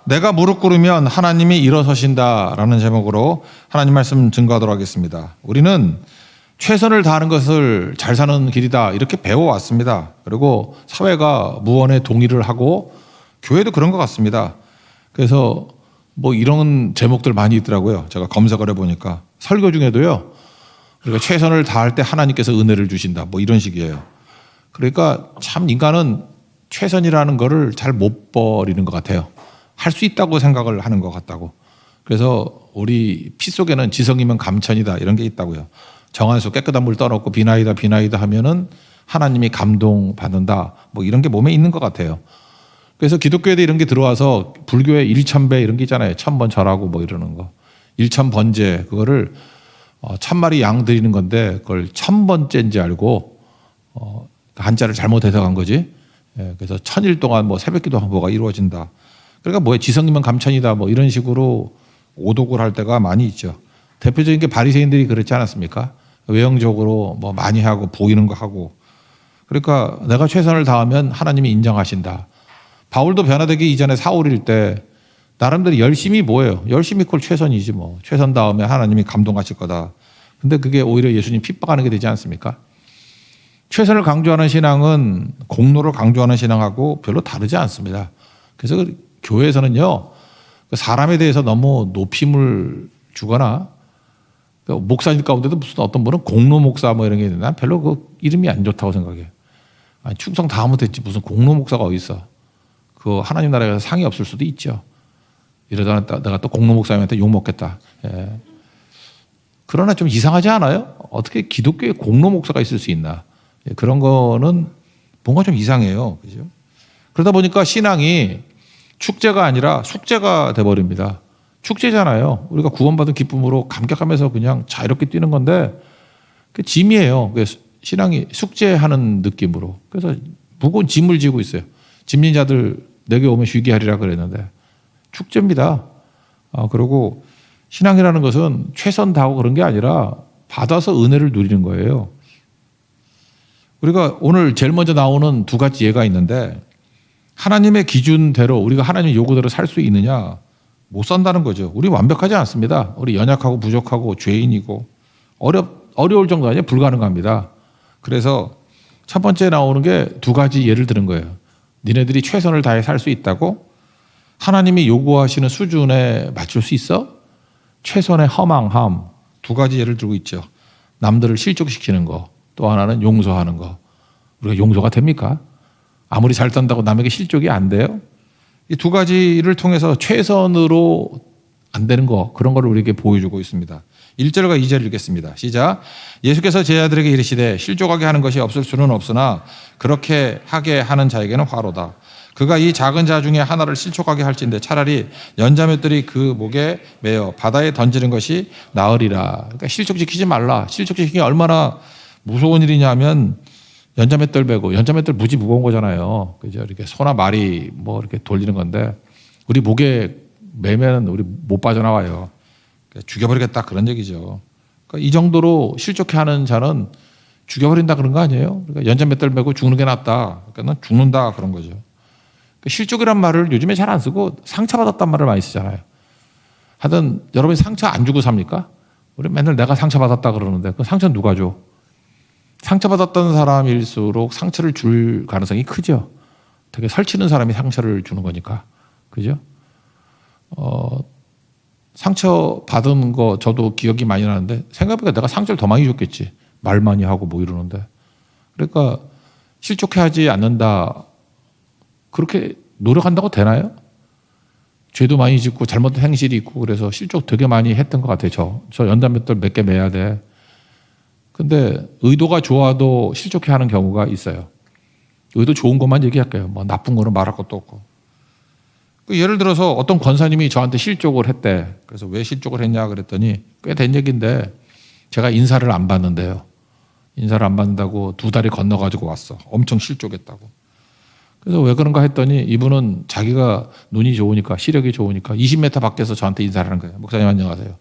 내가 무릎 꿇으면 하나님이 일어서신다라는 제목으로 하나님 말씀 증거하도록 하겠습니다. 우리는 최선을 다하는 것을 잘 사는 길이다 이렇게 배워왔습니다. 그리고 사회가 무언에 동의를 하고 교회도 그런 것 같습니다. 그래서 뭐 이런 제목들 많이 있더라고요. 제가 검색을 해보니까 설교 중에도요. 우리가 최선을 다할 때 하나님께서 은혜를 주신다 뭐 이런 식이에요. 그러니까 참 인간은 최선이라는 거를 잘 못 버리는 것 같아요. 할 수 있다고 생각을 하는 것 같다고. 그래서 우리 피 속에는 지성이면 감천이다 이런 게 있다고요. 정한수 깨끗한 물 떠놓고 비나이다 비나이다 하면은 하나님이 감동받는다 뭐 이런 게 몸에 있는 것 같아요. 그래서 기독교에도 이런 게 들어와서 불교의 일천배 이런 게 있잖아요. 1000번 절하고 뭐 이러는 거. 일천번제 그거를 1000마리 양 드리는 건데 그걸 1000번째인지 알고 한자를 잘못 해석한 거지. 그래서 1000일 동안 뭐 새벽기도 한보가 이루어진다. 그러니까 뭐에 지성이면 감천이다 뭐 이런 식으로 오독을 할 때가 많이 있죠. 대표적인 게 바리새인들이 그렇지 않았습니까? 외형적으로 뭐 많이 하고 보이는 거 하고. 그러니까 내가 최선을 다하면 하나님이 인정하신다. 바울도 변화되기 이전에 사울일 때 나름대로 열심히 뭐예요? 열심히 그걸 최선이지 뭐. 최선 다음에 하나님이 감동하실 거다. 근데 그게 오히려 예수님 핍박하는 게 되지 않습니까? 최선을 강조하는 신앙은 공로를 강조하는 신앙하고 별로 다르지 않습니다. 그래서 교회에서는요, 사람에 대해서 너무 높임을 주거나, 목사님 가운데도 무슨 어떤 분은 공로 목사 뭐 이런 게 있는데, 난 별로 그 이름이 안 좋다고 생각해. 아니, 충성 다 못했지 무슨 공로 목사가 어디 있어. 그 하나님 나라에서 상이 없을 수도 있죠. 이러다 내가 또 공로 목사님한테 욕 먹겠다. 예. 그러나 좀 이상하지 않아요? 어떻게 기독교에 공로 목사가 있을 수 있나? 예, 그런 거는 뭔가 좀 이상해요. 그죠? 그러다 보니까 신앙이 축제가 아니라 숙제가 돼버립니다. 축제잖아요. 우리가 구원받은 기쁨으로 감격하면서 그냥 자유롭게 뛰는 건데 그 짐이에요. 신앙이 숙제하는 느낌으로. 그래서 무거운 짐을 지고 있어요. 짐진 자들 내게 오면 쉬게 하리라 그랬는데 축제입니다. 그리고 신앙이라는 것은 최선 다하고 그런 게 아니라 받아서 은혜를 누리는 거예요. 우리가 오늘 제일 먼저 나오는 두 가지 예가 있는데 하나님의 기준대로 우리가 하나님의 요구대로 살 수 있느냐? 못 산다는 거죠. 우리 완벽하지 않습니다. 우리 연약하고 부족하고 죄인이고 어려울 정도 아니에요. 불가능합니다. 그래서 첫 번째 나오는 게 두 가지 예를 들은 거예요. 니네들이 최선을 다해 살 수 있다고? 하나님이 요구하시는 수준에 맞출 수 있어? 최선의 허망함. 두 가지 예를 들고 있죠. 남들을 실족시키는 거. 또 하나는 용서하는 거. 우리가 용서가 됩니까? 아무리 잘 떤다고 남에게 실족이 안 돼요? 이 두 가지를 통해서 최선으로 안 되는 거, 그런 걸 우리에게 보여주고 있습니다. 1절과 2절 읽겠습니다. 시작. 예수께서 제자들에게 이르시되 실족하게 하는 것이 없을 수는 없으나 그렇게 하게 하는 자에게는 화로다. 그가 이 작은 자 중에 하나를 실족하게 할진대 차라리 연자맷들이 그 목에 매어 바다에 던지는 것이 나으리라. 그러니까 실족시키지 말라. 실족시키기 얼마나 무서운 일이냐면 연자맷돌 베고, 연자맷돌 무지 무거운 거잖아요. 그죠? 이렇게 소나 말이 뭐 이렇게 돌리는 건데, 우리 목에 매면 우리 못 빠져나와요. 죽여버리겠다 그런 얘기죠. 그러니까 이 정도로 실족해 하는 자는 죽여버린다 그런 거 아니에요? 그러니까 연자맷돌 메고 죽는 게 낫다. 그러니까 죽는다 그런 거죠. 그러니까 실족이란 말을 요즘에 잘 안 쓰고 상처받았단 말을 많이 쓰잖아요. 하여튼 여러분이 상처 안 주고 삽니까? 우리 맨날 내가 상처받았다 그러는데 그 상처는 누가 줘? 상처받았던 사람일수록 상처를 줄 가능성이 크죠. 되게 설치는 사람이 상처를 주는 거니까. 그죠? 상처 받은 거 저도 기억이 많이 나는데 생각해보니까 내가 상처를 더 많이 줬겠지. 말 많이 하고 뭐 이러는데. 그러니까 실족해 하지 않는다. 그렇게 노력한다고 되나요? 죄도 많이 짓고 잘못된 행실이 있고 그래서 실족 되게 많이 했던 것 같아요. 저 연단맷돌 몇 개 매야 돼. 근데 의도가 좋아도 실족해 하는 경우가 있어요. 의도 좋은 것만 얘기할게요. 뭐 나쁜 거는 말할 것도 없고. 예를 들어서 어떤 권사님이 저한테 실족을 했대. 그래서 왜 실족을 했냐 그랬더니 꽤 된 얘기인데 제가 인사를 안 받는데요. 인사를 안 받는다고 2달이 건너가지고 왔어. 엄청 실족했다고. 그래서 왜 그런가 했더니 이분은 자기가 눈이 좋으니까 시력이 좋으니까 20m 밖에서 저한테 인사를 하는 거예요. 목사님 안녕하세요.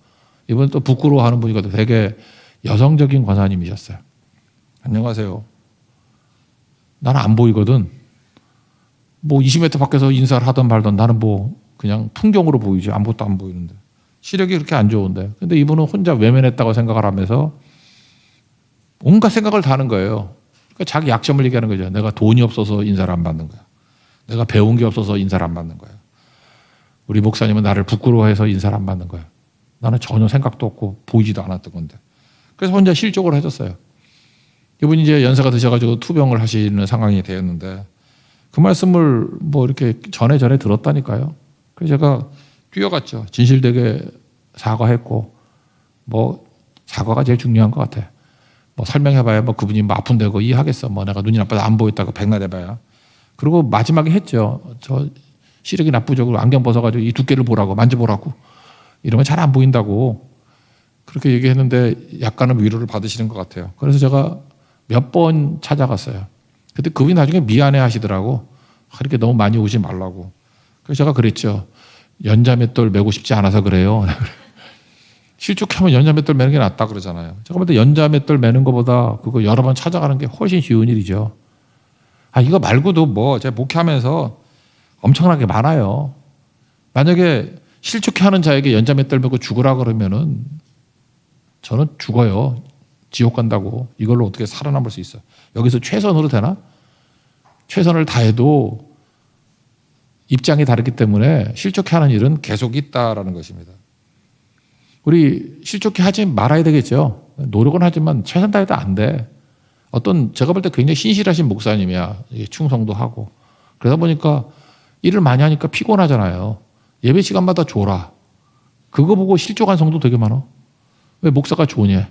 이분은 또 부끄러워하는 분이거든요. 되게 여성적인 권사님이셨어요. 안녕하세요. 나는 안 보이거든. 뭐 20m 밖에서 인사를 하던 말던 나는 뭐 그냥 풍경으로 보이지 아무것도 안 보이는데 시력이 그렇게 안 좋은데 근데 이분은 혼자 외면했다고 생각을 하면서 온갖 생각을 다 하는 거예요. 그러니까 자기 약점을 얘기하는 거죠. 내가 돈이 없어서 인사를 안 받는 거야. 내가 배운 게 없어서 인사를 안 받는 거야. 우리 목사님은 나를 부끄러워해서 인사를 안 받는 거야. 나는 전혀 생각도 없고 보이지도 않았던 건데. 그래서 혼자 실족을 해줬어요. 이분이 이제 연세가 드셔가지고 투병을 하시는 상황이 되었는데 그 말씀을 뭐 이렇게 전에 들었다니까요. 그래서 제가 뛰어갔죠. 진실되게 사과했고 뭐 사과가 제일 중요한 것 같아. 뭐 설명해봐야 뭐 그분이 뭐 아픈데고 이해하겠어. 뭐 내가 눈이 나빠서 안 보였다고 백날해봐야. 그리고 마지막에 했죠. 저 시력이 나쁘죠. 안경 벗어가지고 이 두께를 보라고 만져보라고. 이러면 잘 안 보인다고 그렇게 얘기했는데 약간은 위로를 받으시는 것 같아요. 그래서 제가 몇 번 찾아갔어요. 근데 그분이 나중에 미안해 하시더라고. 그렇게 너무 많이 오지 말라고. 그래서 제가 그랬죠. 연자맷돌 메고 싶지 않아서 그래요. 실족하면 연자맷돌 매는 게 낫다 그러잖아요. 제가 볼 때 연자맷돌 매는 것보다 그거 여러 번 찾아가는 게 훨씬 쉬운 일이죠. 이거 말고도 뭐 제가 목회하면서 엄청나게 많아요. 만약에 실족해하는 자에게 연자맷돌 메고 죽으라 그러면은 저는 죽어요. 지옥 간다고. 이걸로 어떻게 살아남을 수 있어? 여기서 최선으로 되나? 최선을 다해도 입장이 다르기 때문에 실족해하는 일은 계속 있다라는 것입니다. 우리 실족해 하지 말아야 되겠죠. 노력은 하지만 최선 다해도 안 돼. 제가 볼 때 굉장히 신실하신 목사님이야. 충성도 하고. 그러다 보니까 일을 많이 하니까 피곤하잖아요. 예배 시간마다 줘라. 그거 보고 실족한 성도 되게 많아. 왜 목사가 좋으냐?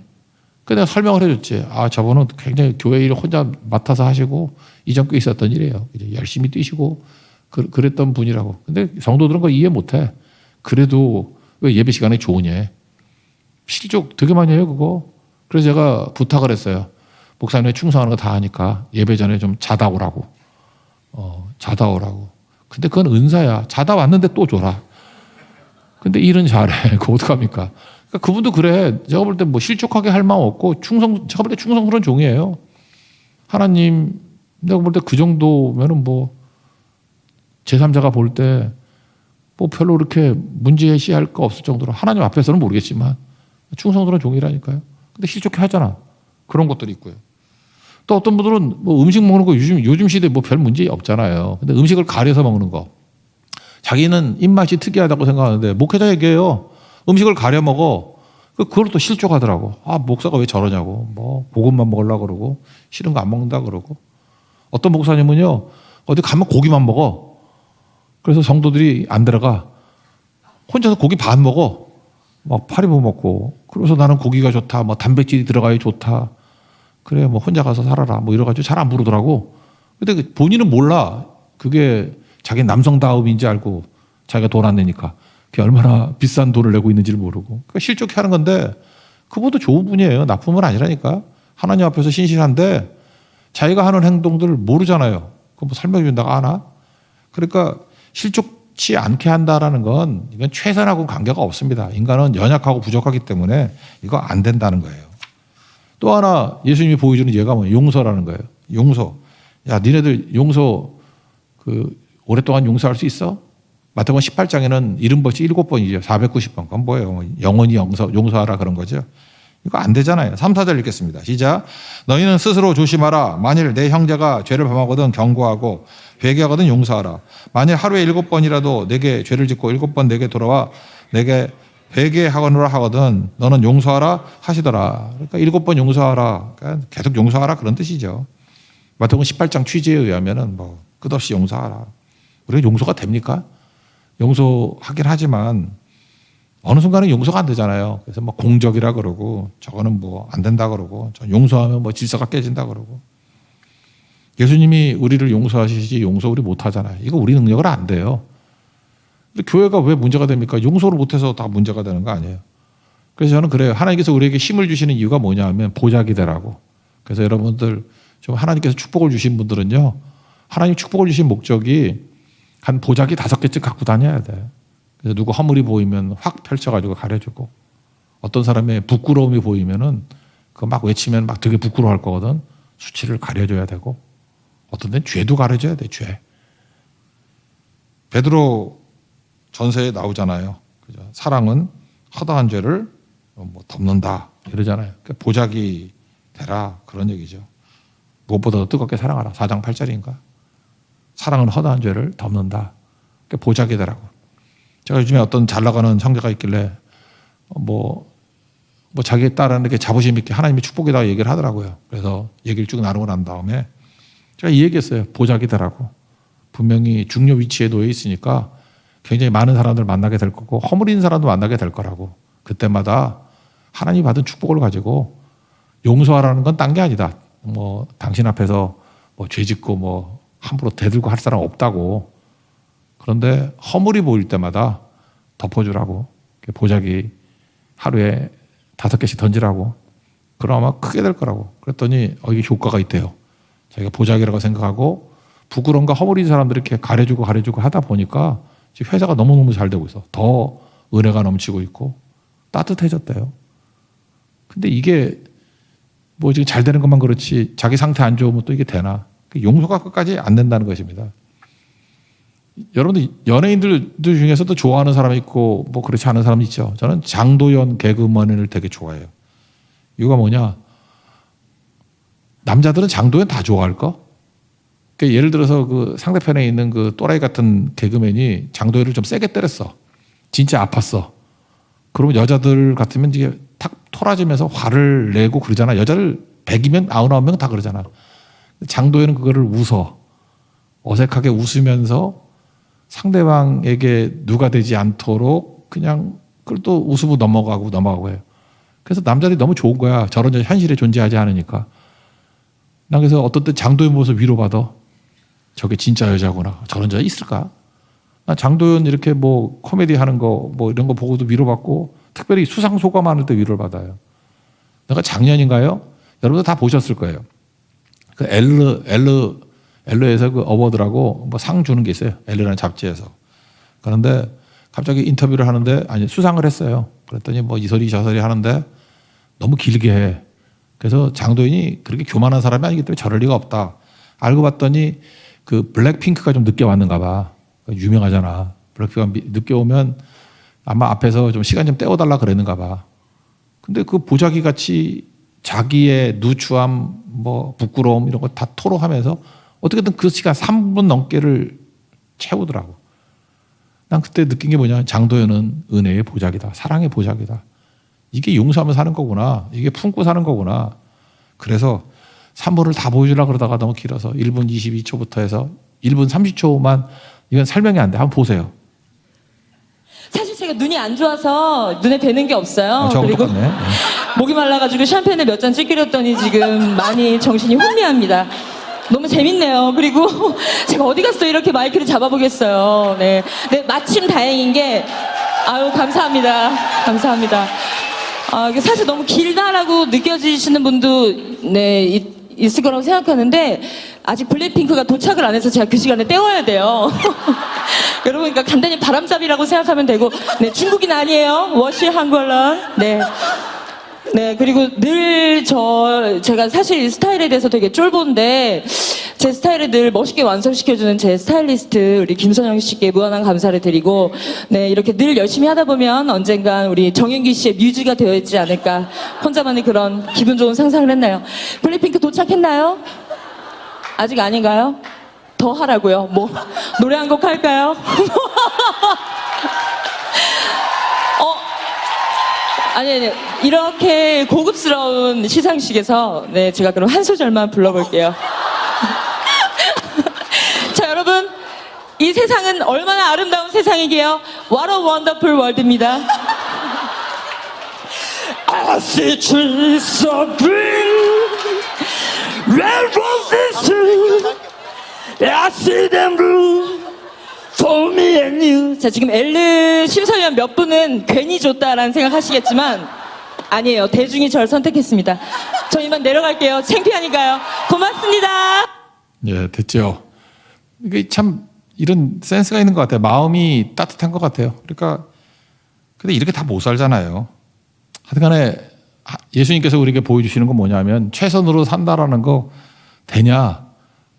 그래서 내가 설명을 해줬지. 저분은 굉장히 교회 일을 혼자 맡아서 하시고 이전 꽤 있었던 일이에요. 열심히 뛰시고 그랬던 분이라고. 근데 성도들은 그거 이해 못해. 그래도 왜 예배 시간에 좋으냐? 실족 되게 많이 해요, 그거. 그래서 제가 부탁을 했어요. 목사님이 충성하는 거 다 하니까 예배 전에 좀 자다 오라고. 자다 오라고. 근데 그건 은사야. 자다 왔는데 또 줘라. 근데 일은 잘해. 그거 어떡합니까? 그러니까 그분도 그래. 제가 볼 때 뭐 실족하게 할 마음 없고 제가 볼 때 충성스러운 종이에요. 하나님, 내가 볼 때 그 정도면은 뭐 제3자가 볼 때 뭐 별로 그렇게 문제시할 거 없을 정도로 하나님 앞에서는 모르겠지만 충성스러운 종이라니까요. 근데 실족해 하잖아. 그런 것들이 있고요. 또 어떤 분들은 뭐 음식 먹는 거 요즘 시대에 뭐 별 문제 없잖아요. 근데 음식을 가려서 먹는 거. 자기는 입맛이 특이하다고 생각하는데 목회자 얘기해요. 음식을 가려 먹어. 그걸 또 실족하더라고. 목사가 왜 저러냐고. 뭐 그것만 먹으려고 그러고 싫은 거 안 먹는다 그러고. 어떤 목사님은요. 어디 가면 고기만 먹어. 그래서 성도들이 안 들어가. 혼자서 고기 반 먹어. 막 파리보 먹고. 그래서 나는 고기가 좋다. 뭐 단백질이 들어가야 좋다. 그래 뭐 혼자 가서 살아라. 뭐 이래가지고 잘 안 부르더라고. 근데 본인은 몰라. 그게 자기 남성다움인지 알고 자기가 돈 안 내니까. 그게 얼마나 비싼 돈을 내고 있는지를 모르고. 그러니까 실족해 하는 건데 그보다 좋은 분이에요. 나쁜 분 아니라니까. 하나님 앞에서 신실한데 자기가 하는 행동들을 모르잖아요. 그거 뭐 설명해 준다고 아나? 그러니까 실족치 않게 한다라는 건 이건 최선하고 관계가 없습니다. 인간은 연약하고 부족하기 때문에 이거 안 된다는 거예요. 또 하나 예수님이 보여주는 예가 뭐예요? 용서라는 거예요. 용서. 야, 니네들 용서 오랫동안 용서할 수 있어? 마태복음 18장에는 70번씩 7번이죠. 490번. 그건 뭐예요? 영원히 용서하라 그런 거죠. 이거 안 되잖아요. 3, 4절 읽겠습니다. 시작. 너희는 스스로 조심하라. 만일 내 형제가 죄를 범하거든 경고하고 회개하거든 용서하라. 만일 하루에 7번이라도 내게 죄를 짓고 7번 내게 돌아와 내게 회개하거나 하거든 너는 용서하라 하시더라. 그러니까 7번 용서하라. 그러니까 계속 용서하라 그런 뜻이죠. 마태복음 18장 취지에 의하면은 뭐 끝없이 용서하라. 우리가 용서가 됩니까? 용서하긴 하지만 어느 순간은 용서가 안 되잖아요. 그래서 뭐 공적이라 그러고 저거는 뭐 안 된다 그러고 용서하면 뭐 질서가 깨진다 그러고 예수님이 우리를 용서하시지 용서 우리 못 하잖아요. 이거 우리 능력으로 안 돼요. 근데 교회가 왜 문제가 됩니까? 용서를 못해서 다 문제가 되는 거 아니에요. 그래서 저는 그래요. 하나님께서 우리에게 힘을 주시는 이유가 뭐냐 하면 보약이 되라고. 그래서 여러분들 좀 하나님께서 축복을 주신 분들은요. 하나님 축복을 주신 목적이 한 보자기 5개쯤 갖고 다녀야 돼. 그래서 누구 허물이 보이면 확 펼쳐가지고 가려주고 어떤 사람의 부끄러움이 보이면은 그거 막 외치면 막 되게 부끄러워할 거거든. 수치를 가려줘야 되고 어떤 데는 죄도 가려줘야 돼. 죄. 베드로 전서에 나오잖아요. 그죠? 사랑은 허다한 죄를 뭐 덮는다 이러잖아요. 그러니까 보자기 되라 그런 얘기죠. 무엇보다도 뜨겁게 사랑하라. 4장 8절인가? 사랑은 허다한 죄를 덮는다. 그러니까 보자기 되라고. 제가 요즘에 어떤 잘 나가는 형제가 있길래 뭐 자기의 딸은 이렇게 자부심 있게 하나님의 축복이다 얘기를 하더라고요. 그래서 얘기를 쭉 나누고 난 다음에 제가 이 얘기했어요. 보자기 되라고. 분명히 중요 위치에 놓여 있으니까 굉장히 많은 사람들 만나게 될 거고 허물인 사람도 만나게 될 거라고. 그때마다 하나님이 받은 축복을 가지고 용서하라는 건 딴 게 아니다. 뭐 당신 앞에서 뭐 죄 짓고 뭐 함부로 대들고 할 사람 없다고. 그런데 허물이 보일 때마다 덮어주라고. 보자기 하루에 5개씩 던지라고. 그럼 아마 크게 될 거라고. 그랬더니 이게 효과가 있대요. 자기가 보자기라고 생각하고 부끄러움과 허물인 사람들이 이렇게 가려주고 하다 보니까 지금 회사가 너무너무 잘 되고 있어. 더 은혜가 넘치고 있고 따뜻해졌대요. 근데 이게 뭐 지금 잘 되는 것만 그렇지 자기 상태 안 좋으면 또 이게 되나? 용서가 끝까지 안 된다는 것입니다. 여러분들 연예인들 중에서도 좋아하는 사람이 있고 뭐 그렇지 않은 사람이 있죠. 저는 장도연 개그맨을 되게 좋아해요. 이유가 뭐냐? 남자들은 장도연 다 좋아할까? 그러니까 예를 들어서 그 상대편에 있는 그 또라이 같은 개그맨이 장도연을 좀 세게 때렸어. 진짜 아팠어. 그러면 여자들 같으면 이게 탁 토라지면서 화를 내고 그러잖아. 여자를 100이면 99명 다 그러잖아. 장도연은 그거를 웃어. 어색하게 웃으면서 상대방에게 누가 되지 않도록 그냥 그걸 또 웃으고 넘어가고 해요. 그래서 남자들이 너무 좋은 거야. 저런 여자 현실에 존재하지 않으니까. 난 그래서 어떤 때 장도연 보면서 위로받아. 저게 진짜 여자구나. 저런 여자 있을까? 나 장도연 이렇게 뭐 코미디 하는 거 뭐 이런 거 보고도 위로받고 특별히 수상 소감하는 때 위로를 받아요. 내가 작년인가요? 여러분들 다 보셨을 거예요. 그 엘르에서 그 어워드라고 뭐 상 주는 게 있어요. 엘르라는 잡지에서. 그런데 갑자기 인터뷰를 하는데 아니 수상을 했어요. 그랬더니 뭐 이소리 저소리 하는데 너무 길게 해. 그래서 장도연이 그렇게 교만한 사람이 아니기 때문에 저럴 리가 없다. 알고 봤더니 그 블랙핑크가 좀 늦게 왔는가 봐. 유명하잖아. 블랙핑크가 늦게 오면 아마 앞에서 좀 시간 좀 때워달라 그랬는가 봐. 근데 그 보자기 같이 자기의 누추함, 뭐 부끄러움 이런 거 다 토로하면서 어떻게든 그 시간 3분 넘게를 채우더라고. 난 그때 느낀 게 뭐냐. 장도연은 은혜의 보자기다. 사랑의 보자기다. 이게 용서하며 사는 거구나. 이게 품고 사는 거구나. 그래서 3분을 다 보여주려고 그러다가 너무 길어서 1분 22초부터 해서 1분 30초만 이건 설명이 안 돼. 한번 보세요. 사실 제가 눈이 안 좋아서 눈에 뵈는 게 없어요. 그리고 똑같네. 목이 말라가지고 샴페인을 몇 잔 찌그렸더니 지금 많이 정신이 혼미합니다. 너무 재밌네요. 그리고 제가 어디 갔어 이렇게 마이크를 잡아보겠어요. 네, 마침 다행인 게 아유 감사합니다. 감사합니다. 이게 사실 너무 길다라고 느껴지시는 분도 있을 거라고 생각하는데 아직 블랙핑크가 도착을 안 해서 제가 그 시간에 때워야 돼요. 여러분 그러니까 간단히 바람잡이라고 생각하면 되고 네 중국인 아니에요. 워시 한국어. 네 그리고 늘 제가 사실 스타일에 대해서 되게 쫄보인데 제 스타일을 늘 멋있게 완성시켜주는 제 스타일리스트 우리 김선영 씨께 무한한 감사를 드리고 네 이렇게 늘 열심히 하다 보면 언젠간 우리 정윤기 씨의 뮤즈가 되어 있지 않을까 혼자만의 그런 기분 좋은 상상을 했나요? 블랙핑크 도착했나요? 아직 아닌가요? 더 하라고요. 뭐 노래 한 곡 할까요? 아니 이렇게 고급스러운 시상식에서 네 제가 그럼 한 소절만 불러볼게요. 자 여러분 이 세상은 얼마나 아름다운 세상이게요. What a wonderful world입니다. I see trees of green, red roses too. I see them blue for me and you. 자 지금 엘르 심사위원 몇 분은 괜히 줬다라는 생각하시겠지만 아니에요. 대중이 저를 선택했습니다. 저 이만 내려갈게요. 창피하니까요. 고맙습니다. 예, 됐죠. 이게 참 이런 센스가 있는 것 같아요. 마음이 따뜻한 것 같아요. 그러니까 근데 이렇게 다 못 살잖아요. 하여튼간에 예수님께서 우리에게 보여주시는 건 뭐냐면 최선으로 산다라는 거 되냐?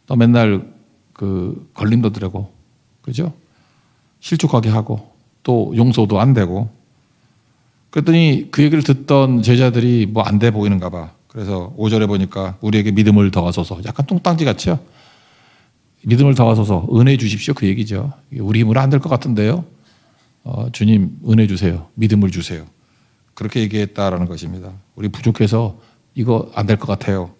너 맨날 그 걸림도 들고 그죠? 실족하게 하고 또 용서도 안 되고. 그랬더니 그 얘기를 듣던 제자들이 뭐 안 돼 보이는가 봐. 그래서 5절에 보니까 우리에게 믿음을 더하소서. 약간 뚱땅지 같죠? 믿음을 더하소서. 은혜 주십시오. 그 얘기죠. 우리 힘으로 안 될 것 같은데요. 주님 은혜 주세요. 믿음을 주세요. 그렇게 얘기했다라는 것입니다. 우리 부족해서 이거 안 될 것 같아요.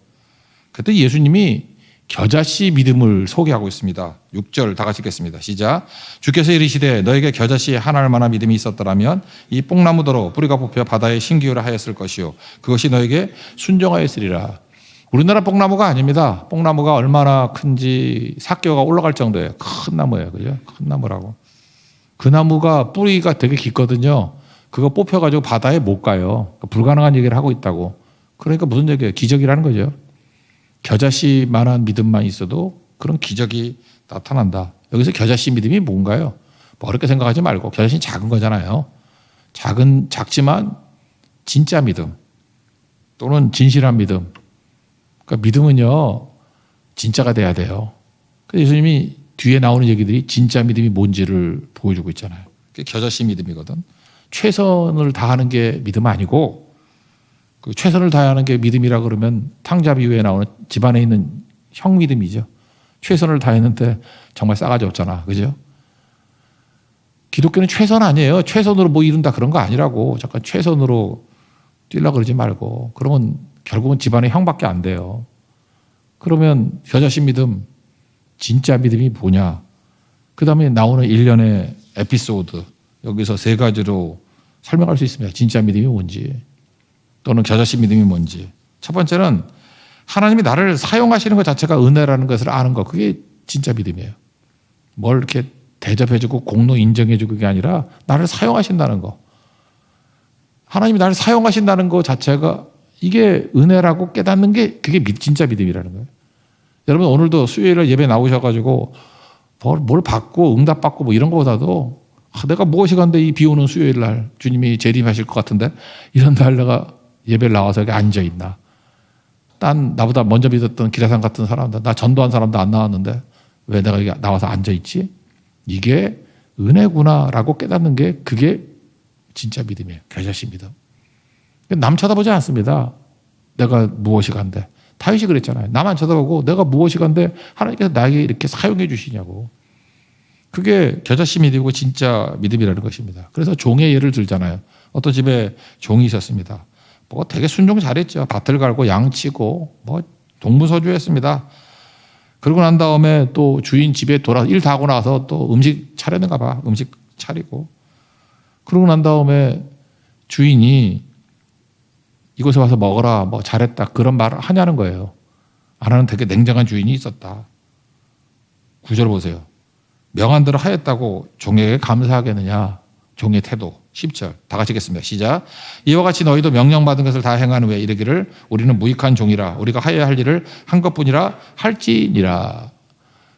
그때 예수님이 겨자씨 믿음을 소개하고 있습니다. 6절 다 같이 읽겠습니다. 시작. 주께서 이르시되 너에게 겨자씨 하나 얼마나 믿음이 있었더라면 이 뽕나무더러 뿌리가 뽑혀 바다에 심기울라 하였을 것이요 그것이 너에게 순종하였으리라. 우리나라 뽕나무가 아닙니다. 뽕나무가 얼마나 큰지 삭겨가 올라갈 정도예요. 큰 나무예요. 그죠? 큰 나무라고. 그 나무가 뿌리가 되게 깊거든요. 그거 뽑혀가지고 바다에 못 가요. 불가능한 얘기를 하고 있다고. 그러니까 무슨 얘기예요? 기적이라는 거죠. 겨자씨만한 믿음만 있어도 그런 기적이 나타난다. 여기서 겨자씨 믿음이 뭔가요? 뭐 어렵게 생각하지 말고 겨자씨는 작은 거잖아요. 작지만 진짜 믿음 또는 진실한 믿음. 그러니까 믿음은요 진짜가 돼야 돼요. 그래서 예수님이 뒤에 나오는 얘기들이 진짜 믿음이 뭔지를 보여주고 있잖아요. 그게 겨자씨 믿음이거든. 최선을 다하는 게 믿음 아니고 그 최선을 다하는 게 믿음이라 그러면 탕자 비유에 나오는 집안에 있는 형 믿음이죠. 최선을 다했는데 정말 싸가지 없잖아. 그죠? 기독교는 최선 아니에요. 최선으로 뭐 이룬다 그런 거 아니라고. 잠깐 최선으로 뛰려고 그러지 말고. 그러면 결국은 집안의 형밖에 안 돼요. 그러면 겨자씨 믿음, 진짜 믿음이 뭐냐. 그 다음에 나오는 일련의 에피소드. 여기서 3가지로 설명할 수 있습니다. 진짜 믿음이 뭔지. 또는 겨자씨 믿음이 뭔지. 첫 번째는 하나님이 나를 사용하시는 것 자체가 은혜라는 것을 아는 것. 그게 진짜 믿음이에요. 뭘 이렇게 대접해주고 공로 인정해주고 그게 아니라 나를 사용하신다는 거. 하나님이 나를 사용하신다는 것 자체가 이게 은혜라고 깨닫는 게 그게 진짜 믿음이라는 거예요. 여러분 오늘도 수요일에 예배 나오셔가지고 뭘 받고 응답받고 뭐 이런 것보다도 내가 무엇이 간데 이 비 오는 수요일 날 주님이 재림하실 것 같은데 이런 날 내가 예배를 나와서 여기 앉아있나. 나보다 먼저 믿었던 기라상 같은 사람들, 나 전도한 사람도 안 나왔는데 왜 내가 여기 나와서 앉아있지? 이게 은혜구나라고 깨닫는 게 그게 진짜 믿음이에요. 겨자씨 믿음. 남 쳐다보지 않습니다. 내가 무엇이 간데. 다윗이 그랬잖아요. 나만 쳐다보고 내가 무엇이 간데 하나님께서 나에게 이렇게 사용해 주시냐고. 그게 겨자씨 믿음이고 진짜 믿음이라는 것입니다. 그래서 종의 예를 들잖아요. 어떤 집에 종이 있었습니다. 뭐 되게 순종 잘했죠. 밭을 갈고 양 치고 뭐 동무서주했습니다. 그러고 난 다음에 또 주인 집에 일 다 하고 나서 또 음식 차렸는가 봐. 음식 차리고. 그러고 난 다음에 주인이 이곳에 와서 먹어라. 뭐 잘했다. 그런 말을 하냐는 거예요. 안 하는 되게 냉정한 주인이 있었다. 9절 보세요. 명한 대로 하였다고 종에게 감사하겠느냐. 종의 태도. 10절 다 같이 읽겠습니다. 시작. 이와 같이 너희도 명령받은 것을 다 행한 후에 이르기를 우리는 무익한 종이라 우리가 하여야 할 일을 한 것뿐이라 할지니라.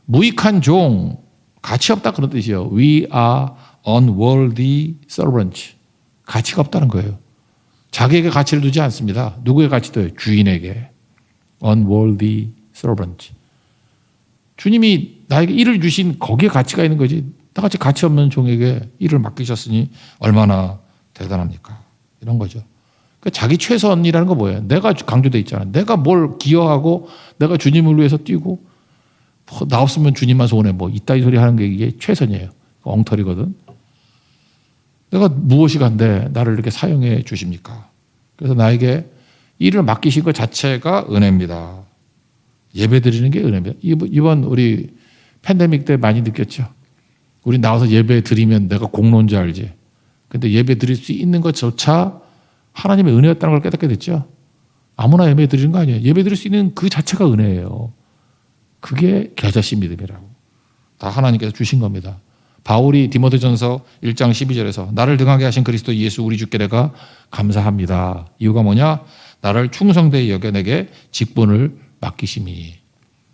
무익한 종 가치 없다 그런 뜻이에요. We are unworthy servants. 가치가 없다는 거예요. 자기에게 가치를 두지 않습니다. 누구의 가치 둬요? 주인에게. unworthy servant. 주님이 나에게 일을 주신 거기에 가치가 있는 거지. 나같이 가치 없는 종에게 일을 맡기셨으니 얼마나 대단합니까? 이런 거죠. 그러니까 자기 최선이라는 거 뭐예요? 내가 강조돼 있잖아요. 내가 뭘 기여하고 내가 주님을 위해서 뛰고 나 없으면 주님만 소원해 뭐 이따위 소리 하는 게 이게 최선이에요. 엉터리거든. 내가 무엇이 간데 나를 이렇게 사용해 주십니까? 그래서 나에게 일을 맡기신 것 자체가 은혜입니다. 예배 드리는 게 은혜입니다. 이번 우리 팬데믹 때 많이 느꼈죠. 우리 나와서 예배 드리면 내가 공로인 줄 알지. 근데 예배 드릴 수 있는 것조차 하나님의 은혜였다는 걸 깨닫게 됐죠. 아무나 예배 드리는 거 아니에요. 예배 드릴 수 있는 그 자체가 은혜예요. 그게 겨자씨 믿음이라고. 다 하나님께서 주신 겁니다. 바울이 디모데전서 1장 12절에서 나를 등하게 하신 그리스도 예수 우리 주께 내가 감사합니다. 이유가 뭐냐? 나를 충성되이 여겨 내게 직분을 맡기심이.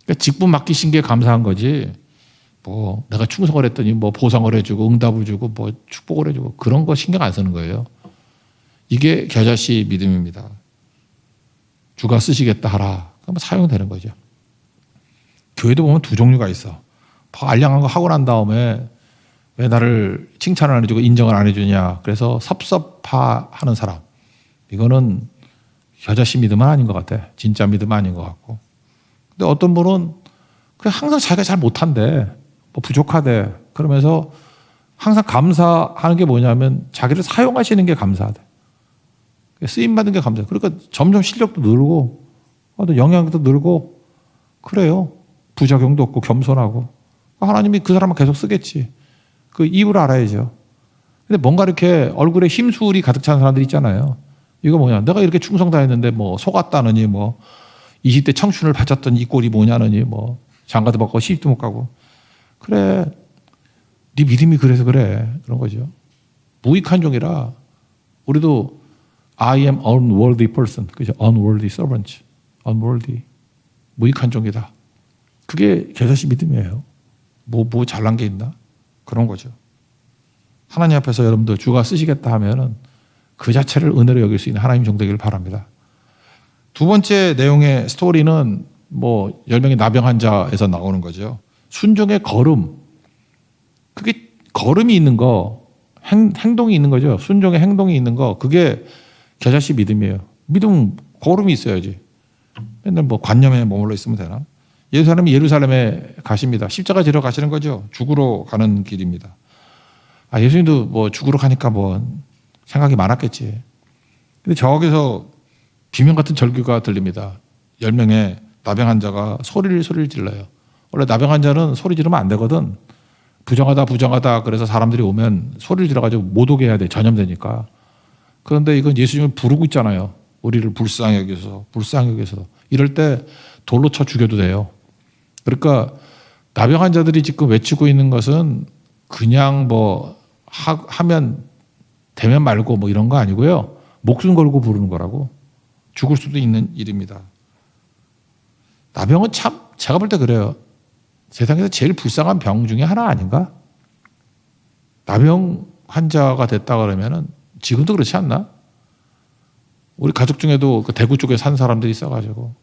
그러니까 직분 맡기신 게 감사한 거지. 뭐 내가 충성을 했더니 뭐 보상을 해주고 응답을 주고 뭐 축복을 해주고 그런 거 신경 안 쓰는 거예요. 이게 겨자씨 믿음입니다. 주가 쓰시겠다 하라. 그럼 사용되는 거죠. 교회도 보면 두 종류가 있어. 알량한 거 하고 난 다음에 왜 나를 칭찬을 안 해주고 인정을 안 해주냐. 그래서 섭섭해하는 사람. 이거는 여자씨 믿음은 아닌 것 같아. 진짜 믿음은 아닌 것 같고. 근데 어떤 분은 그냥 항상 자기가 잘 못한대. 뭐 부족하대. 그러면서 항상 감사하는 게 뭐냐면 자기를 사용하시는 게 감사하대. 쓰임받은 게 감사해. 그러니까 점점 실력도 늘고 또 영향도 늘고 그래요. 부작용도 없고 겸손하고. 하나님이 그 사람을 계속 쓰겠지. 그 이유를 알아야죠. 근데 뭔가 이렇게 얼굴에 힘술이 가득 찬 사람들 있잖아요. 이거 뭐냐. 내가 이렇게 충성 다했는데 뭐 속았다느니 뭐 20대 청춘을 바쳤던 이 꼴이 뭐냐느니 뭐 장가도 못 가고 시집도 못 가고. 그래. 네 믿음이 그래서 그래. 그런 거죠. 무익한 종이라 우리도 I am unworthy person. 그죠? unworthy servant. unworthy. 무익한 종이다. 그게 겨자씨 믿음이에요. 뭐 잘난 게 있나? 그런 거죠. 하나님 앞에서 여러분들 주가 쓰시겠다 하면은 그 자체를 은혜로 여길 수 있는 하나님 종되기를 바랍니다. 두 번째 내용의 스토리는 뭐 10명의 나병 환자에서 나오는 거죠. 순종의 걸음. 그게 걸음이 있는 거, 행동이 있는 거죠. 순종의 행동이 있는 거. 그게 겨자씨 믿음이에요. 믿음 걸음이 있어야지. 맨날 뭐 관념에 머물러 있으면 되나? 예루살렘에 가십니다. 십자가 지러 가시는 거죠. 죽으러 가는 길입니다. 예수님도 뭐 죽으러 가니까 뭐 생각이 많았겠지. 근데 저기서 비명 같은 절규가 들립니다. 10명의 나병 환자가 소리를 질러요. 원래 나병 환자는 소리 지르면 안 되거든. 부정하다. 그래서 사람들이 오면 소리를 질러가지고 못 오게 해야 돼. 전염되니까. 그런데 이건 예수님을 부르고 있잖아요. 우리를 불쌍히 여기서. 이럴 때 돌로 쳐 죽여도 돼요. 그러니까 나병 환자들이 지금 외치고 있는 것은 그냥 뭐 하면 되면 말고 뭐 이런 거 아니고요. 목숨 걸고 부르는 거라고. 죽을 수도 있는 일입니다. 나병은 참 제가 볼 때 그래요. 세상에서 제일 불쌍한 병 중에 하나 아닌가? 나병 환자가 됐다 그러면은 지금도 그렇지 않나? 우리 가족 중에도 그 대구 쪽에 산 사람들이 있어가지고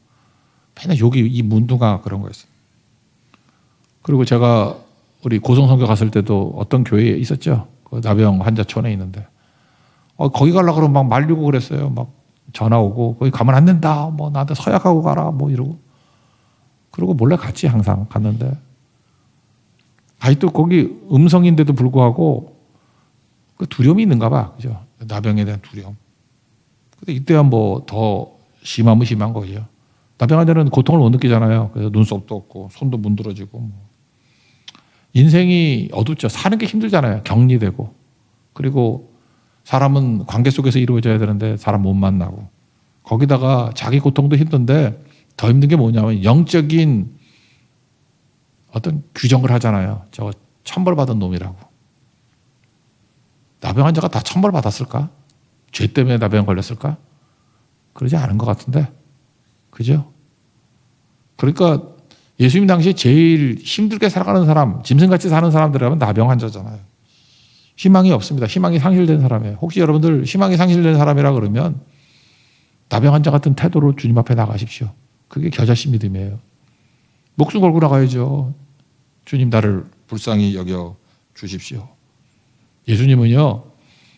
맨날 여기 이 문둥아 그런 거였어요. 그리고 제가 우리 고성선교 갔을 때도 어떤 교회에 있었죠. 그 나병 환자촌에 있는데 거기 가려고 그러면 막 말리고 그랬어요. 막 전화 오고 거기 가면 안 된다. 뭐 나한테 서약하고 가라. 뭐 이러고. 그리고 몰래 갔지 항상 갔는데. 또 거기 음성인데도 불구하고 그 두려움이 있는가 봐. 그죠? 나병에 대한 두려움. 근데 이때야 뭐 더 심하면 심한 거죠. 나병 환자는 고통을 못 느끼잖아요. 그래서 눈썹도 없고 손도 문드러지고 뭐. 인생이 어둡죠. 사는 게 힘들잖아요. 격리되고. 그리고 사람은 관계 속에서 이루어져야 되는데 사람 못 만나고. 거기다가 자기 고통도 힘든데 더 힘든 게 뭐냐면 영적인 어떤 규정을 하잖아요. 저 천벌받은 놈이라고. 나병 환자가 다 천벌 받았을까? 죄 때문에 나병 걸렸을까? 그러지 않은 것 같은데. 그죠? 그러니까 예수님 당시에 제일 힘들게 살아가는 사람, 짐승같이 사는 사람들이라면 나병 환자잖아요. 희망이 없습니다. 희망이 상실된 사람이에요. 혹시 여러분들 희망이 상실된 사람이라 그러면 나병 환자 같은 태도로 주님 앞에 나가십시오. 그게 겨자씨 믿음이에요. 목숨 걸고 나가야죠. 주님 나를 불쌍히 여겨 주십시오. 예수님은요.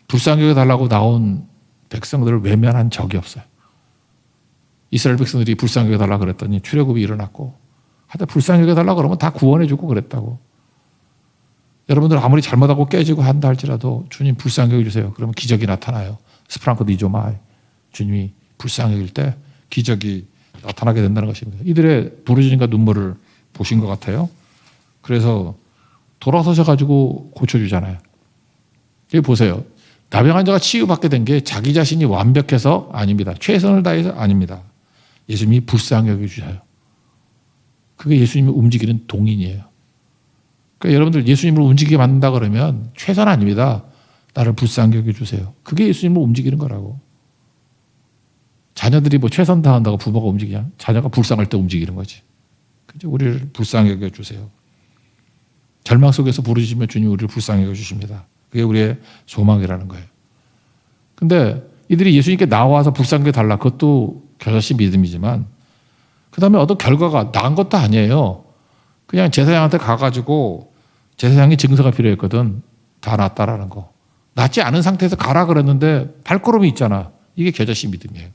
불쌍히 여겨달라고 나온 백성들을 외면한 적이 없어요. 이스라엘 백성들이 불쌍히 여겨달라고 그랬더니 출애굽이 일어났고 하여튼 불쌍히 여겨달라고 그러면 다 구원해주고 그랬다고. 여러분들 아무리 잘못하고 깨지고 한다 할지라도 주님 불쌍히 여겨주세요. 그러면 기적이 나타나요. 스프랑크 디조마이. 주님이 불쌍히 여길 때 기적이 나타나게 된다는 것입니다. 이들의 부르짖음과 눈물을 보신 것 같아요. 그래서 돌아서셔가지고 고쳐주잖아요. 여기 보세요. 나병 환자가 치유받게 된 게 자기 자신이 완벽해서 아닙니다. 최선을 다해서 아닙니다. 예수님이 불쌍히 여겨주셔요. 그게 예수님이 움직이는 동인이에요. 그러니까 여러분들 예수님을 움직이게 만든다 그러면 최선 아닙니다. 나를 불쌍히 여겨주세요. 그게 예수님을 움직이는 거라고. 자녀들이 뭐 최선 다한다고 부모가 움직이냐? 자녀가 불쌍할 때 움직이는 거지. 그죠? 우리를 불쌍히 여겨주세요. 절망 속에서 부르짖으면 주님 우리를 불쌍히 여겨주십니다. 그게 우리의 소망이라는 거예요. 근데 이들이 예수님께 나와서 불쌍히 여겨달라. 그것도 겨자씨 믿음이지만 그 다음에 어떤 결과가 나은 것도 아니에요. 그냥 제사장한테 가가지고 제사장이 증서가 필요했거든. 다 낫다라는 거. 낫지 않은 상태에서 가라 그랬는데 발걸음이 있잖아. 이게 겨자씨 믿음이에요.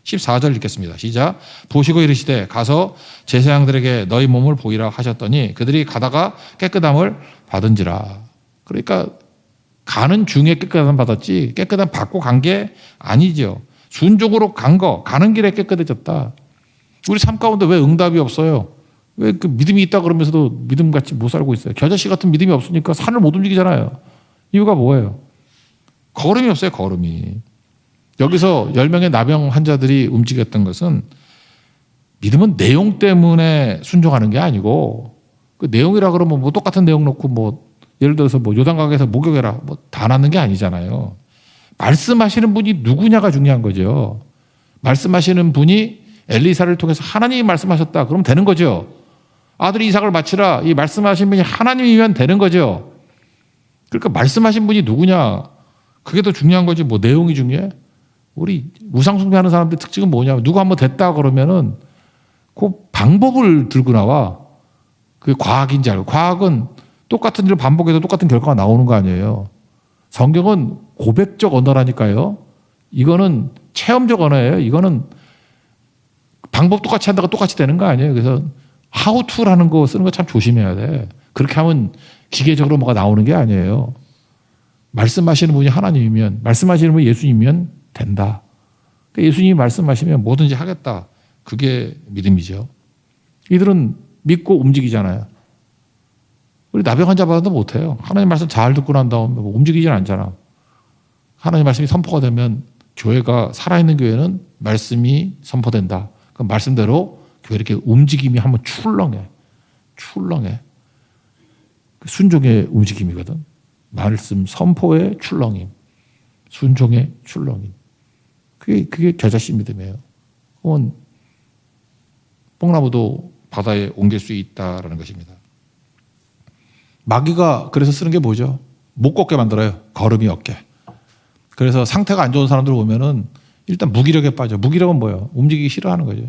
14절 읽겠습니다. 시작. 보시고 이르시되 가서 제사장들에게 너희 몸을 보이라 하셨더니 그들이 가다가 깨끗함을 받은지라. 그러니까 가는 중에 깨끗함 받았지 깨끗함 받고 간 게 아니죠. 순종으로 간 거, 가는 길에 깨끗해졌다. 우리 삶 가운데 왜 응답이 없어요? 왜 그 믿음이 있다 그러면서도 믿음같이 못 살고 있어요? 겨자씨 같은 믿음이 없으니까 산을 못 움직이잖아요. 이유가 뭐예요? 걸음이 없어요, 걸음이. 여기서 10명의 나병 환자들이 움직였던 것은 믿음은 내용 때문에 순종하는 게 아니고 그 내용이라 그러면 뭐 똑같은 내용 놓고 뭐 예를 들어서 뭐 요단강에서 목욕해라 뭐 다 낫는 게 아니잖아요. 말씀하시는 분이 누구냐가 중요한 거죠. 말씀하시는 분이 엘리사를 통해서 하나님이 말씀하셨다. 그러면 되는 거죠. 아들이 이삭을 바치라. 이 말씀하신 분이 하나님이면 되는 거죠. 그러니까 말씀하신 분이 누구냐. 그게 더 중요한 거지. 뭐 내용이 중요해? 우리 우상숭배하는 사람들 특징은 뭐냐면 누가 한번 됐다 그러면은 그 방법을 들고 나와. 그게 과학인지 알고. 과학은 똑같은 일을 반복해서 똑같은 결과가 나오는 거 아니에요. 성경은 고백적 언어라니까요. 이거는 체험적 언어예요. 이거는 방법 똑같이 한다고 똑같이 되는 거 아니에요. 그래서 how to라는 거 쓰는 거 참 조심해야 돼. 그렇게 하면 기계적으로 뭐가 나오는 게 아니에요. 말씀하시는 분이 하나님이면, 말씀하시는 분이 예수님이면 된다. 그러니까 예수님이 말씀하시면 뭐든지 하겠다. 그게 믿음이죠. 이들은 믿고 움직이잖아요. 우리 나병 환자 받아도 못해요. 하나님 말씀 잘 듣고 난 다음에 뭐 움직이진 않잖아. 하나님 말씀이 선포가 되면 교회가 살아있는 교회는 말씀이 선포된다. 그 말씀대로 교회 이렇게 움직임이 한번 출렁해. 출렁해. 순종의 움직임이거든. 말씀 선포의 출렁임. 순종의 출렁임. 그게 겨자씨 믿음이에요. 그건 뽕나무도 바다에 옮길 수 있다라는 것입니다. 마귀가 그래서 쓰는 게 뭐죠? 못 걷게 만들어요. 걸음이 없게. 그래서 상태가 안 좋은 사람들 보면은 일단 무기력에 빠져. 무기력은 뭐예요? 움직이기 싫어하는 거죠.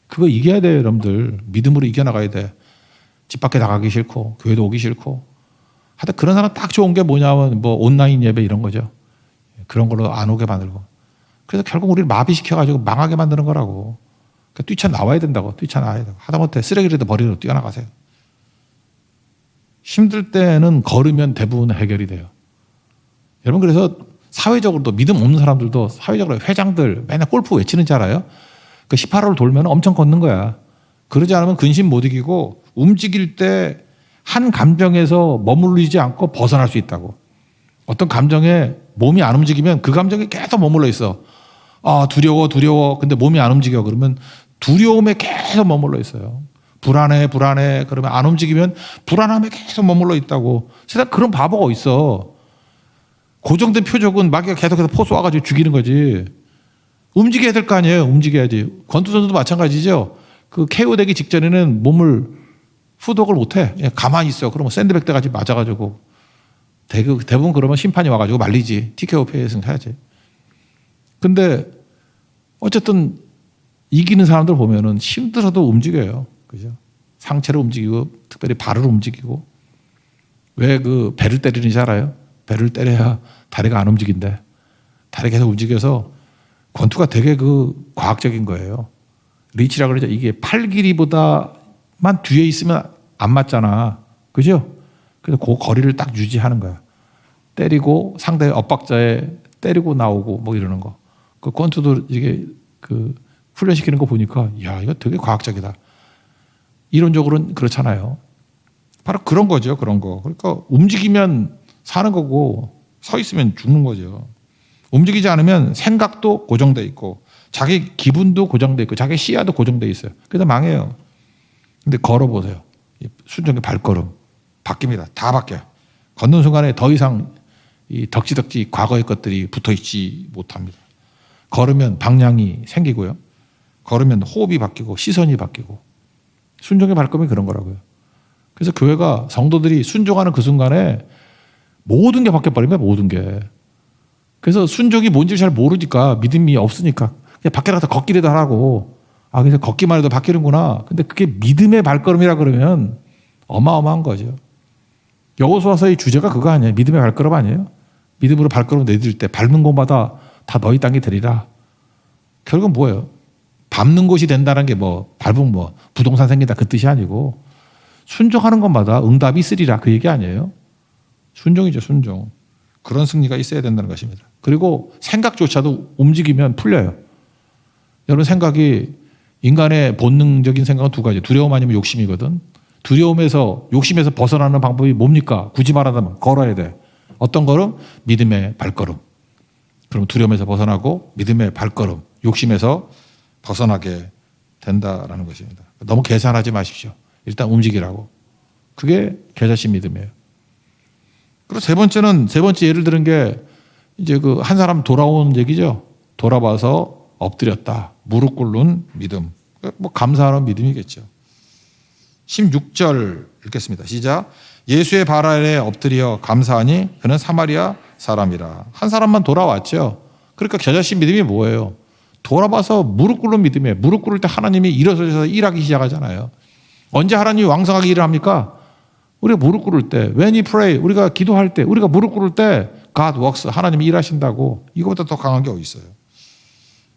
그거 이겨야 돼요, 여러분들. 믿음으로 이겨나가야 돼. 집 밖에 나가기 싫고, 교회도 오기 싫고. 하여튼 그런 사람 딱 좋은 게 뭐냐면 뭐 온라인 예배 이런 거죠. 그런 걸로 안 오게 만들고. 그래서 결국 우리를 마비시켜가지고 망하게 만드는 거라고. 그러니까 뛰쳐나와야 된다고. 뛰쳐나와야 되고. 하다못해 쓰레기라도 버리러 뛰어나가세요. 힘들 때는 걸으면 대부분 해결이 돼요. 여러분 그래서 사회적으로도 믿음 없는 사람들도 사회적으로 회장들 맨날 골프 외치는 줄 알아요? 그 18호를 돌면 엄청 걷는 거야. 그러지 않으면 근심 못 이기고 움직일 때 한 감정에서 머물리지 않고 벗어날 수 있다고. 어떤 감정에 몸이 안 움직이면 그 감정에 계속 머물러 있어. 아, 두려워. 근데 몸이 안 움직여. 그러면 두려움에 계속 머물러 있어요. 불안해. 그러면 안 움직이면 불안함에 계속 머물러 있다고. 세상 그런 바보가 어디 있어. 고정된 표적은 마귀가 계속해서 포 쏘아가지고 죽이는 거지. 움직여야 될 거 아니에요. 움직여야지. 권투 선수도 마찬가지죠. 그 KO 되기 직전에는 몸을 후독을 못해. 그냥 가만히 있어. 그러면 샌드백 때까지 맞아가지고 대부분 그러면 심판이 와가지고 말리지. TKO 패승 해야지. 근데 어쨌든 이기는 사람들 보면은 힘들어도 움직여요. 그죠? 상체를 움직이고 특별히 발을 움직이고. 왜 그 배를 때리는지 알아요? 배를 때려야 다리가 안 움직인대. 다리 계속 움직여서 권투가 되게 그 과학적인 거예요. 리치라 그러죠. 이게 팔 길이보다만 뒤에 있으면 안 맞잖아. 그죠? 그래서 그 거리를 딱 유지하는 거야. 때리고 상대의 엇박자에 때리고 나오고 뭐 이러는 거. 그 권투도 이게 그 훈련시키는 거 보니까 야, 이거 되게 과학적이다. 이론적으로는 그렇잖아요. 바로 그런 거죠. 그런 거. 그러니까 움직이면 사는 거고 서 있으면 죽는 거죠. 움직이지 않으면 생각도 고정돼 있고 자기 기분도 고정돼 있고 자기 시야도 고정돼 있어요. 그래서 망해요. 근데 걸어보세요. 순종의 발걸음 바뀝니다. 다 바뀌어요. 걷는 순간에 더 이상 이 덕지덕지 과거의 것들이 붙어있지 못합니다. 걸으면 방향이 생기고요. 걸으면 호흡이 바뀌고 시선이 바뀌고 순종의 발걸음이 그런 거라고요. 그래서 교회가 성도들이 순종하는 그 순간에 모든 게 바뀌어버리면 모든 게. 그래서 순종이 뭔지 잘 모르니까 믿음이 없으니까 그냥 밖에 나가서 걷기라도 하라고. 아, 그래서 걷기만 해도 바뀌는구나. 근데 그게 믿음의 발걸음이라 그러면 어마어마한 거죠. 여호수아서의 주제가 그거 아니에요? 믿음의 발걸음 아니에요? 믿음으로 발걸음 내딜 때 밟는 곳마다 다 너희 땅이 되리라. 결국은 뭐예요? 밟는 곳이 된다는 게 뭐 밟으면 뭐 부동산 생긴다 그 뜻이 아니고 순종하는 것마다 응답이 있으리라 그 얘기 아니에요? 순종이죠, 순종. 그런 승리가 있어야 된다는 것입니다. 그리고 생각조차도 움직이면 풀려요. 여러분 생각이 인간의 본능적인 생각은 두 가지. 두려움 아니면 욕심이거든. 두려움에서 욕심에서 벗어나는 방법이 뭡니까? 굳이 말하자면 걸어야 돼. 어떤 걸음? 믿음의 발걸음. 그럼 두려움에서 벗어나고 믿음의 발걸음. 욕심에서 벗어나게 된다라는 것입니다. 너무 계산하지 마십시오. 일단 움직이라고. 그게 겨자씨 믿음이에요. 그리고 세 번째 예를 들은 게 이제 그 한 사람 돌아온 얘기죠. 돌아봐서 엎드렸다. 무릎 꿇는 믿음. 뭐 감사하는 믿음이겠죠. 16절 읽겠습니다. 시작. 예수의 발 아래 엎드려 감사하니 그는 사마리아 사람이라. 한 사람만 돌아왔죠. 그러니까 겨자씨 믿음이 뭐예요? 돌아봐서 무릎 꿇는 믿음이에요. 무릎 꿇을 때 하나님이 일어서셔서 일하기 시작하잖아요. 언제 하나님이 왕성하게 일을 합니까? 우리가 무릎 꿇을 때, when we pray, 우리가 기도할 때, 우리가 무릎 꿇을 때 God works, 하나님이 일하신다고. 이거보다 더 강한 게 어디 있어요?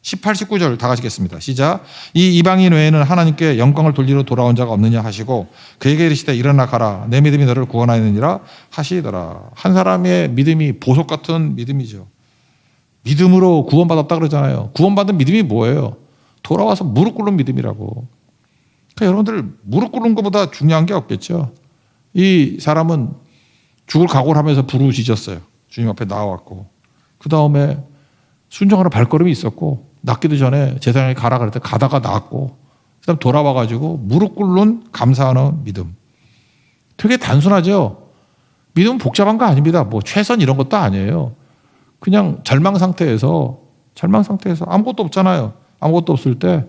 18, 19절 다 가시겠습니다. 시작. 이 이방인 외에는 하나님께 영광을 돌리러 돌아온 자가 없느냐 하시고 그에게 이르시되 일어나 가라. 내 믿음이 너를 구원하였느니라 하시더라. 한 사람의 믿음이 보석 같은 믿음이죠. 믿음으로 구원받았다 그러잖아요. 구원받은 믿음이 뭐예요? 돌아와서 무릎 꿇는 믿음이라고. 그러니까 여러분들 무릎 꿇는 것보다 중요한 게 없겠죠. 이 사람은 죽을 각오를 하면서 부르짖었어요. 주님 앞에 나와왔고 그 다음에 순종하는 발걸음이 있었고 낫기도 전에 제사장이 가라 그럴 때 가다가 낫고 그 다음 돌아와가지고 무릎 꿇는 감사하는 믿음. 되게 단순하죠. 믿음은 복잡한 거 아닙니다. 뭐 최선 이런 것도 아니에요. 그냥 절망 상태에서 아무것도 없잖아요. 아무것도 없을 때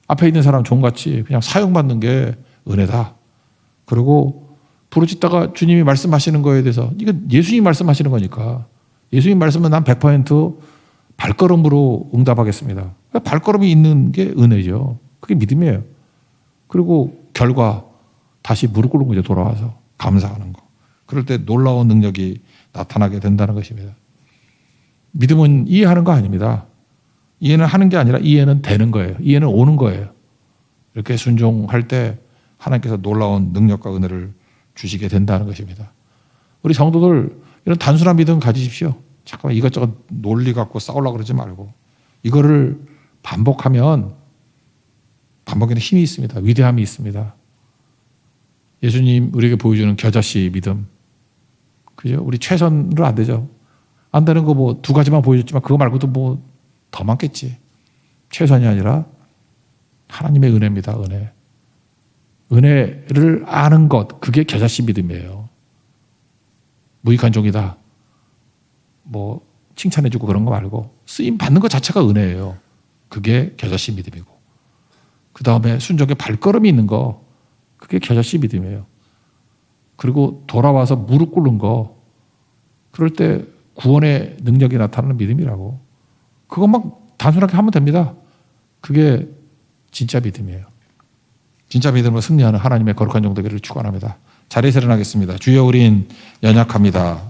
앞에 있는 사람 종같이 그냥 사용받는 게 은혜다. 그리고 부르짖다가 주님이 말씀하시는 거에 대해서 이건 예수님이 말씀하시는 거니까 예수님 말씀은 난 100% 발걸음으로 응답하겠습니다. 발걸음이 있는 게 은혜죠. 그게 믿음이에요. 그리고 결과 다시 무릎 꿇는 거죠. 돌아와서 감사하는 거. 그럴 때 놀라운 능력이 나타나게 된다는 것입니다. 믿음은 이해하는 거 아닙니다. 이해는 하는 게 아니라 이해는 되는 거예요. 이해는 오는 거예요. 이렇게 순종할 때 하나님께서 놀라운 능력과 은혜를 주시게 된다는 것입니다. 우리 성도들 이런 단순한 믿음 가지십시오. 잠깐만 이것저것 논리 갖고 싸우려고 그러지 말고 이거를 반복하면 반복에는 힘이 있습니다. 위대함이 있습니다. 예수님 우리에게 보여주는 겨자씨 믿음. 그죠? 우리 최선으로 안 되죠. 안 되는 거 뭐 두 가지만 보여줬지만 그거 말고도 뭐 더 많겠지. 최선이 아니라 하나님의 은혜입니다. 은혜. 은혜를 아는 것, 그게 겨자씨 믿음이에요. 무익한 종이다. 뭐 칭찬해주고 그런 거 말고 쓰임 받는 것 자체가 은혜예요. 그게 겨자씨 믿음이고 그 다음에 순종의 발걸음이 있는 거 그게 겨자씨 믿음이에요. 그리고 돌아와서 무릎 꿇는 거 그럴 때 구원의 능력이 나타나는 믿음이라고. 그것만 단순하게 하면 됩니다. 그게 진짜 믿음이에요. 진짜 믿음으로 승리하는 하나님의 거룩한 종되기를 축원합니다. 자리에서 일어나겠습니다. 주여 우린 연약합니다.